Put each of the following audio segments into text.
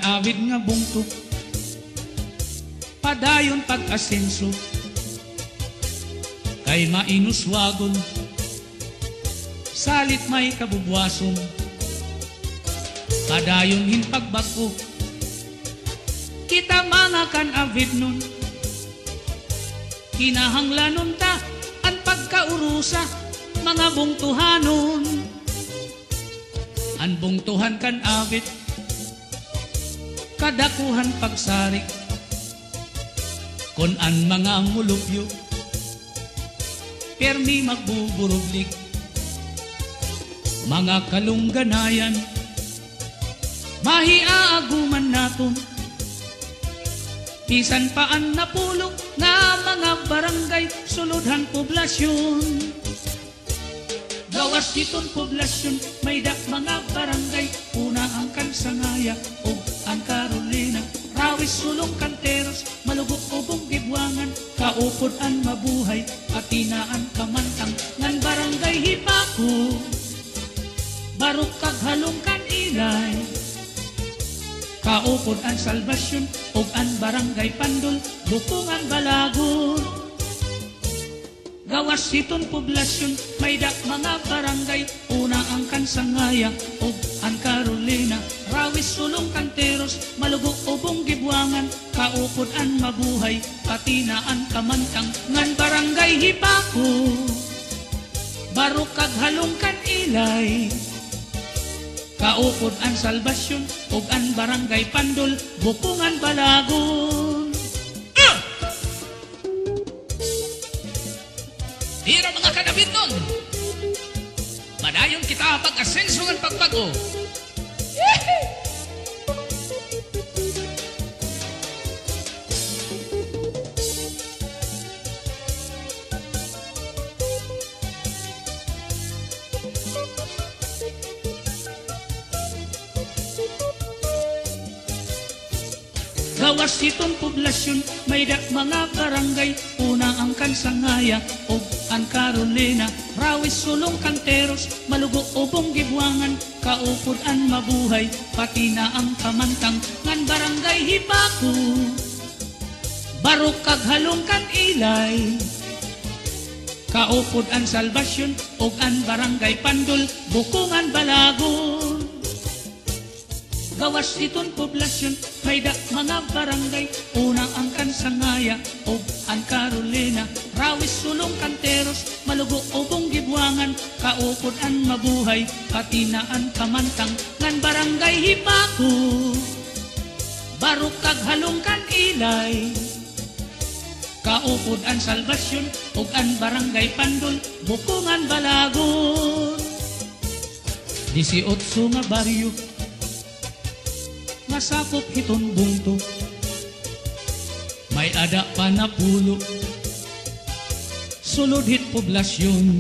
awid nga bungto, padayon pag-asenso, kay mainuswagon, salit may kabubwason, padayon hinpagbago, kita mga kan awid nun, kinahanglanon ta, ang pagkaurusa, mga bungtuhanon, ang bungtuhan kan awid, kadakuhan pagsarik, kon an mga mulupyo, permi magbuburuglik, mga kalungganayan, mahiaaguman naton, bisan paan napulong nga mga barangay, suludhan poblasyon. Gawas iton poblasyon, may dak mga barangay, una ang Kansangaya o ang Carolina, Rawis, Sulong, Canteros, Malugok, Ubong, Gibwangan, Kaupod ang Mabuhay, Atinaan, Kamantang, ngan barangay Hipaku, Baruk, Kaghalong, Kanilay, Kaupod ang Salvasyon, og ang barangay Pandol, Bukungan, Balagon. Gawas iton poblasyon, may dak mga barangay, una ang Kansangaya o ang Carolina, Rawis, Sulong, Canteros, Malugok, Ubong, Gibwangan, Kaupod ang Mabuhay, Katinaan, Kamantang, ngan barangay Hipaku, Baruk, Kaghalong, Kanilay, Kaupod ang Salvasyon o ang barangay Pandol, Bukungan, Balagon. Hira mga kadabit nun, madayon kita pag-asenso ng pagbago. Gawas itong poblasyon, may dak mga barangay, una ang Kansangaya o ang Carolina, Rawis, Sulong, Canteros, Malugok, Ubong, Gibwangan, Kaupod ang Mabuhay, pati na ang Kamantang, ngan barangay Hipaku, Baruk, Kaghalong, Kanilay, Kaupod ang Salvasyon o ang barangay Pandol, Bukungan, Balagon. Gawas iton poblasyon, may dak mga barangay, una ang Kansangaya o ang Carolina, Rawis, Sulong, Canteros, Malugok, Ubong, Gibwangan, Kaupod ang Mabuhay, Katinaan, Kamantang, ngan barangay Hipaku, Baruk, Kaghalong, Kanilay, Kaupod ang Salvasyon o ang barangay Pandol, Bukungan, Balagon. 18 nga baryo, masakop hiton bungto, may ada pa na pulo, sulod hit poblasyon,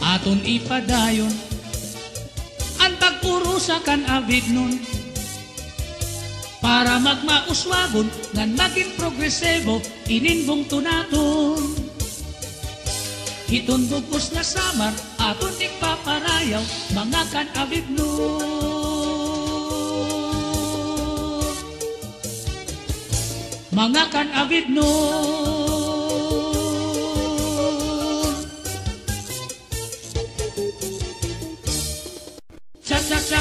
aton ipadayon, ang pag-urusa kan awid nun, para magmauswagon, ngan maging progresibo, inin bungto naton. Hiton bugos na samar, aton ikpaparayaw, mga kan awid nun. Mga kan awid nun, cha cha cha